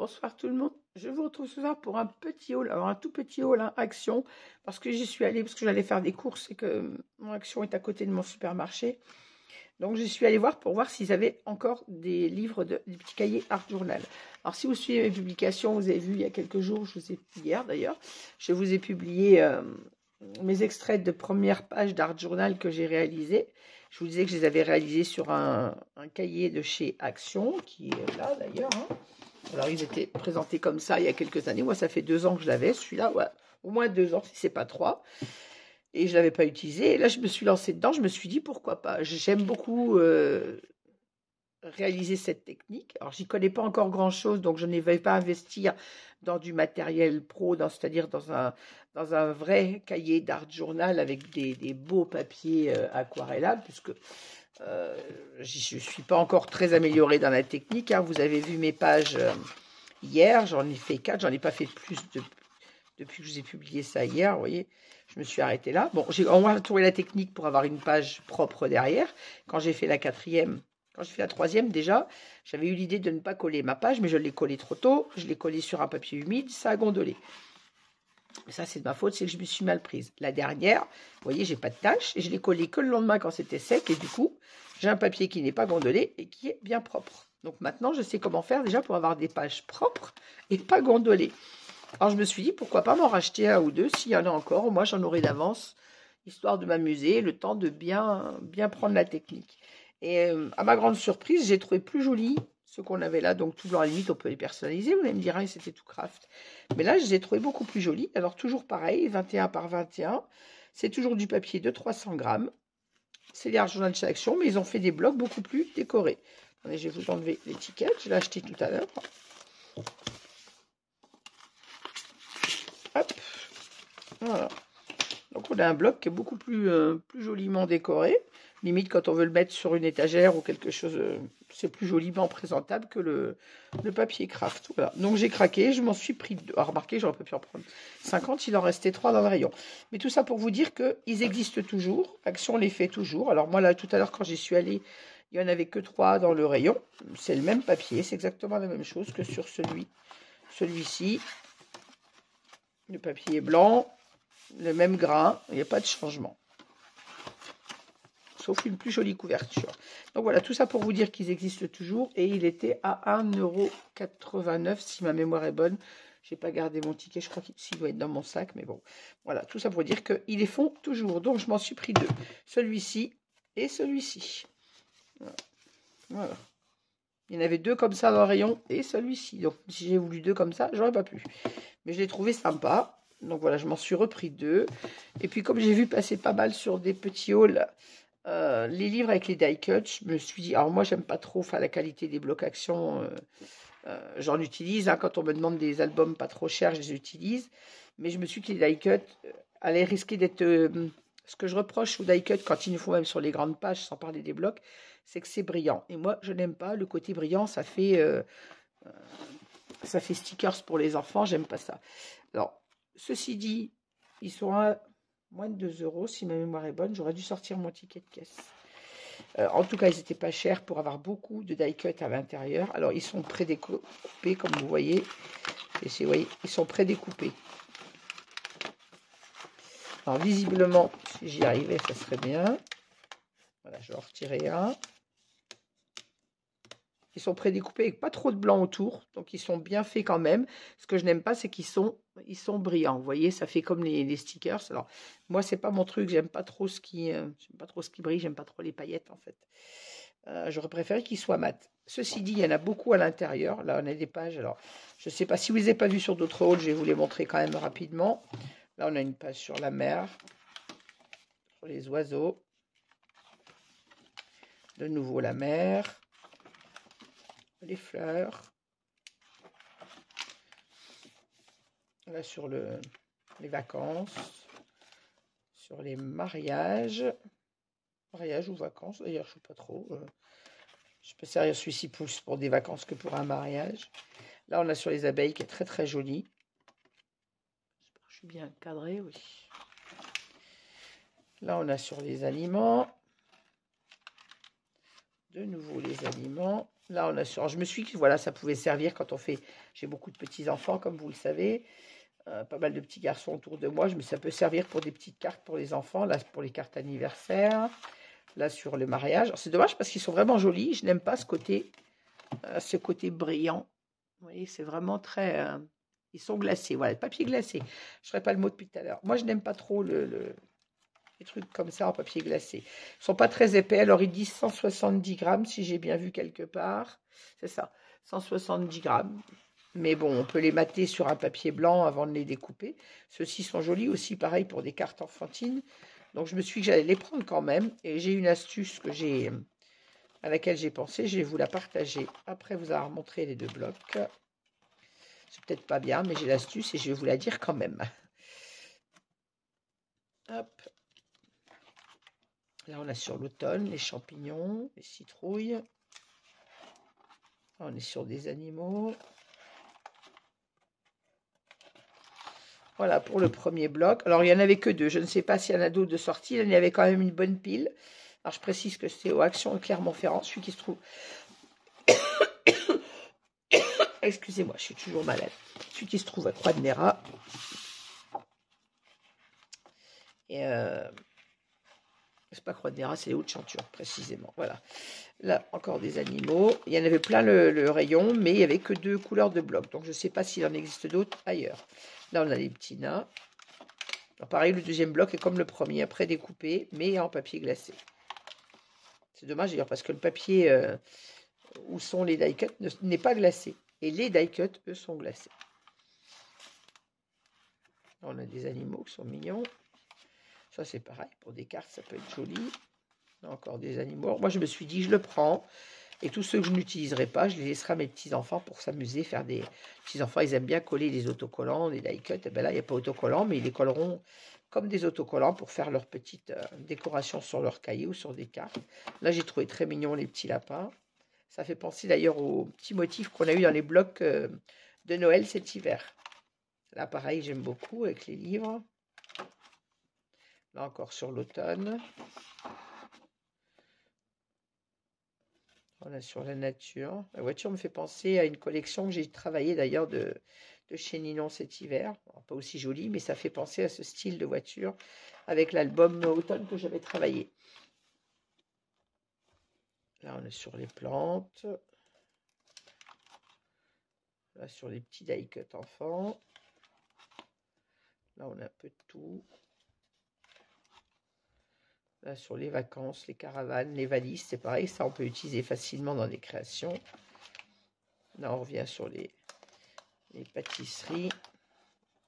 Bonsoir tout le monde. Je vous retrouve ce soir pour un petit haul, alors un tout petit haul, hein, Action, parce que j'y suis allée, parce que j'allais faire des courses et que mon Action est à côté de mon supermarché. Donc j'y suis allée voir pour voir s'ils avaient encore des livres, des petits cahiers Art Journal. Alors si vous suivez mes publications, vous avez vu il y a quelques jours, hier d'ailleurs, je vous ai publié mes extraits de première page d'Art Journal que j'ai réalisés. Je vous disais que je les avais réalisés sur un cahier de chez Action, qui est là d'ailleurs, hein. Alors, ils étaient présentés comme ça il y a quelques années. Moi, ça fait 2 ans que je l'avais. Celui-là, ouais, au moins 2 ans, si c'est pas 3. Et je ne l'avais pas utilisé. Et là, je me suis lancée dedans. Je me suis dit, pourquoi pas. J'aime beaucoup réaliser cette technique. Alors, j'y connais pas encore grand-chose, donc je ne vais pas investir dans du matériel pro, c'est-à-dire dans un vrai cahier d'art journal avec des beaux papiers aquarellables, puisque je ne suis pas encore très améliorée dans la technique, hein. Vous avez vu mes pages hier, j'en ai fait 4, j'en ai pas fait plus depuis que je vous ai publié ça hier, vous voyez, je me suis arrêtée là. Bon, j'ai au moins trouvé la technique pour avoir une page propre derrière. Quand j'ai fait la 4e, quand j'ai fait la 3e déjà, j'avais eu l'idée de ne pas coller ma page, mais je l'ai collée trop tôt, je l'ai collée sur un papier humide, ça a gondolé. Ça, c'est de ma faute, c'est que je me suis mal prise. La dernière, vous voyez, j'ai pas de tache et je l'ai collée que le lendemain quand c'était sec. Et du coup, j'ai un papier qui n'est pas gondolé et qui est bien propre. Donc maintenant, je sais comment faire déjà pour avoir des pages propres et pas gondolées. Alors, je me suis dit, pourquoi pas m'en racheter un ou deux s'il y en a encore. Moi, j'en aurai d'avance, histoire de m'amuser, le temps de bien prendre la technique. Et à ma grande surprise, j'ai trouvé plus joli ce qu'on avait là, donc tout blanc, à la limite on peut les personnaliser, vous allez me dire, ah, c'était tout craft, mais là je les ai trouvés beaucoup plus jolis. Alors toujours pareil, 21 par 21, c'est toujours du papier de 300 grammes, c'est les Art Journal de chez Action, mais ils ont fait des blocs beaucoup plus décorés. Attendez, je vais vous enlever l'étiquette, je l'ai acheté tout à l'heure. Hop, voilà. Donc on a un bloc qui est beaucoup plus joliment décoré. Limite, quand on veut le mettre sur une étagère ou quelque chose, c'est plus joliment présentable que le papier craft. Voilà. Donc j'ai craqué, je m'en suis pris 2. Alors remarquez, j'aurais pas pu en prendre 50, il en restait 3 dans le rayon. Mais tout ça pour vous dire qu'ils existent toujours. Action les fait toujours. Alors moi là, tout à l'heure, quand j'y suis allée, il n'y en avait que 3 dans le rayon. C'est le même papier, c'est exactement la même chose que sur celui-ci. Le papier est blanc, le même grain, il n'y a pas de changement. Sauf une plus jolie couverture. Donc voilà, tout ça pour vous dire qu'ils existent toujours. Et il était à 1,89 € si ma mémoire est bonne. Je n'ai pas gardé mon ticket, je crois qu'il doit être dans mon sac. Mais bon, voilà, tout ça pour dire qu'ils les font toujours. Donc je m'en suis pris 2. Celui-ci et celui-ci. Voilà. Il y en avait 2 comme ça dans le rayon et celui-ci. Donc si j'ai voulu 2 comme ça, j'aurais pas pu. Mais je l'ai trouvé sympa. Donc voilà, je m'en suis repris 2. Et puis comme j'ai vu passer pas mal sur des petits hauls, les livres avec les die cuts, je me suis dit, alors moi j'aime pas trop la qualité des blocs Action, j'en utilise, hein, quand on me demande des albums pas trop chers, je les utilise, mais je me suis dit que les die cuts allaient risquer d'être, ce que je reproche aux die cuts quand ils nous font même sur les grandes pages, sans parler des blocs, c'est que c'est brillant, et moi je n'aime pas le côté brillant, ça fait stickers pour les enfants, j'aime pas ça. Alors ceci dit, ils sont à moins de 2 € si ma mémoire est bonne. J'aurais dû sortir mon ticket de caisse. En tout cas, ils n'étaient pas chers pour avoir beaucoup de die cut à l'intérieur. Alors, ils sont prédécoupés, comme vous voyez. Vous voyez, ils sont prédécoupés. Alors, visiblement, si j'y arrivais, ça serait bien. Voilà, je vais en retirer un. Ils sont prédécoupés avec pas trop de blanc autour, donc ils sont bien faits quand même. Ce que je n'aime pas, c'est qu'ils sont brillants. Vous voyez, ça fait comme les stickers. Alors moi, c'est pas mon truc. J'aime pas trop ce qui brille. J'aime pas trop les paillettes en fait. J'aurais préféré qu'ils soient mat. Ceci dit, il y en a beaucoup à l'intérieur. Là, on a des pages. Alors, je sais pas si vous les avez pas vus sur d'autres hauls. Je vais vous les montrer quand même rapidement. Là, on a une page sur la mer, sur les oiseaux. De nouveau la mer. Les fleurs. Là sur les vacances, sur les mariages ou vacances, d'ailleurs je ne sais pas trop. Je suis pas sérieux, celui-ci pousse pour des vacances que pour un mariage. Là on a sur les abeilles qui est très très joli. J'espère que je suis bien cadré, oui. Là on a sur les aliments. de nouveau les aliments. Là, on a sur. Je me suis dit que voilà, ça pouvait servir quand on fait. J'ai beaucoup de petits-enfants, comme vous le savez. Pas mal de petits garçons autour de moi. Ça peut servir pour des petites cartes pour les enfants. Là, pour les cartes anniversaires. Là, sur le mariage. C'est dommage parce qu'ils sont vraiment jolis. Je n'aime pas ce côté brillant. Vous voyez, c'est vraiment très... ils sont glacés. Voilà, le papier glacé. Je ne ferai pas le mot depuis tout à l'heure. Moi, je n'aime pas trop les trucs comme ça en papier glacé. Ils ne sont pas très épais. Alors, ils disent 170 grammes, si j'ai bien vu quelque part. C'est ça, 170 grammes. Mais bon, on peut les mater sur un papier blanc avant de les découper. Ceux-ci sont jolis aussi, pareil, pour des cartes enfantines. Donc, je me suis dit que j'allais les prendre quand même. Et j'ai une astuce à laquelle j'ai pensé. Je vais vous la partager après vous avoir montré les deux blocs. C'est peut-être pas bien, mais j'ai l'astuce et je vais vous la dire quand même. Hop. Là, on a sur l'automne les champignons, les citrouilles. Là, on est sur des animaux. Voilà pour le premier bloc. Alors, il n'y en avait que deux. Je ne sais pas s'il y en a d'autres de sortie. Il y avait quand même une bonne pile. Alors, je précise que c'est au Action Clermont-Ferrand, celui qui se trouve... Excusez-moi, je suis toujours malade. Celui qui se trouve à Croix-de-Néra. Et c'est pas Croix-de-Néra, c'est les Hauts-de-Chanture, précisément. Voilà. Là, encore des animaux. Il y en avait plein le rayon, mais il n'y avait que deux couleurs de blocs. Donc, je ne sais pas s'il en existe d'autres ailleurs. Là, on a les petits nains. Alors, pareil, le deuxième bloc est comme le premier, après découpé, mais en papier glacé. C'est dommage d'ailleurs, parce que le papier où sont les die-cuts n'est pas glacé. Et les die-cuts, eux, sont glacés. Là, on a des animaux qui sont mignons. Ça, c'est pareil. Pour des cartes, ça peut être joli. Là, encore des animaux. Alors, moi, je me suis dit, je le prends. Et tous ceux que je n'utiliserai pas, je les laisserai à mes petits-enfants pour s'amuser, faire des... petits-enfants, ils aiment bien coller les autocollants, les die-cuts. Et bien là, il n'y a pas autocollants, mais ils les colleront comme des autocollants pour faire leur petite décoration sur leur cahier ou sur des cartes. Là, j'ai trouvé très mignon les petits lapins. Ça fait penser d'ailleurs aux petits motifs qu'on a eu dans les blocs de Noël cet hiver. Là, pareil, j'aime beaucoup avec les livres. Là, encore sur l'automne. Voilà, sur la nature. La voiture me fait penser à une collection que j'ai travaillée d'ailleurs de chez Ninon cet hiver. Alors, pas aussi jolie, mais ça fait penser à ce style de voiture avec l'album automne que j'avais travaillé. Là, on est sur les plantes. Là, sur les petits die-cut enfants. Là, on a un peu de tout. Là, sur les vacances, les caravanes, les valises, c'est pareil. Ça, on peut utiliser facilement dans des créations. Là, on revient sur les pâtisseries,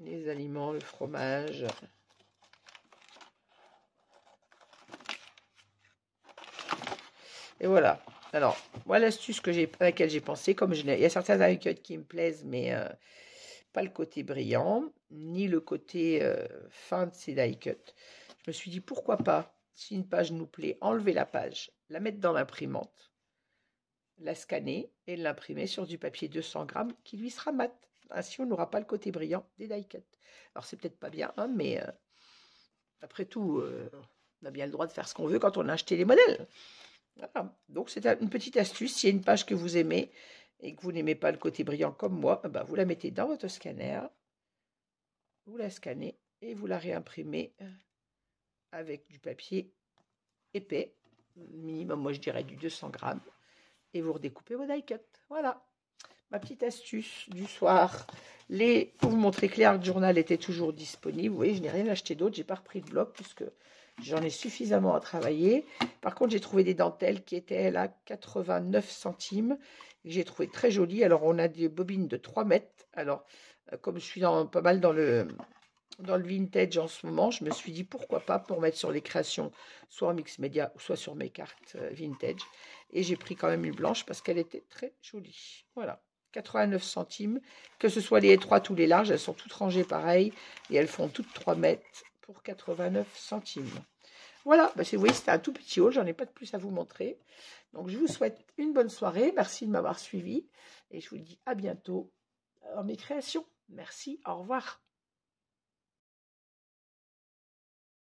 les aliments, le fromage. Et voilà. Alors, moi, l'astuce à laquelle j'ai pensé, il y a certains die-cuts qui me plaisent, mais pas le côté brillant, ni le côté fin de ces die-cuts. Je me suis dit, pourquoi pas, si une page nous plaît, enlever la page, la mettre dans l'imprimante, la scanner et l'imprimer sur du papier 200 grammes qui lui sera mat. Ainsi, on n'aura pas le côté brillant des die-cuts. Alors, c'est peut-être pas bien, hein, mais après tout, on a bien le droit de faire ce qu'on veut quand on a acheté les modèles. Voilà. Donc, c'est une petite astuce. S'il y a une page que vous aimez et que vous n'aimez pas le côté brillant comme moi, ben, vous la mettez dans votre scanner, vous la scannez et vous la réimprimez avec du papier épais, minimum, moi je dirais du 200 grammes, et vous redécoupez vos die-cuts. Voilà, ma petite astuce du soir. Pour vous montrer que les Art Journal étaient toujours disponibles. Vous voyez, je n'ai rien acheté d'autre, j'ai pas repris de bloc puisque j'en ai suffisamment à travailler. Par contre, j'ai trouvé des dentelles qui étaient là 89 centimes, que j'ai trouvé très jolies. Alors, on a des bobines de 3 mètres. Alors, comme je suis pas mal dans le vintage en ce moment, je me suis dit pourquoi pas pour mettre sur les créations, soit en mix média ou soit sur mes cartes vintage. Et j'ai pris quand même une blanche parce qu'elle était très jolie. Voilà, 89 centimes. Que ce soit les étroites ou les larges, elles sont toutes rangées pareil. Et elles font toutes 3 mètres pour 89 centimes. Voilà, bah vous voyez, c'était un tout petit haul, j'en ai pas de plus à vous montrer. Donc, je vous souhaite une bonne soirée. Merci de m'avoir suivi. Et je vous dis à bientôt dans mes créations. Merci, au revoir.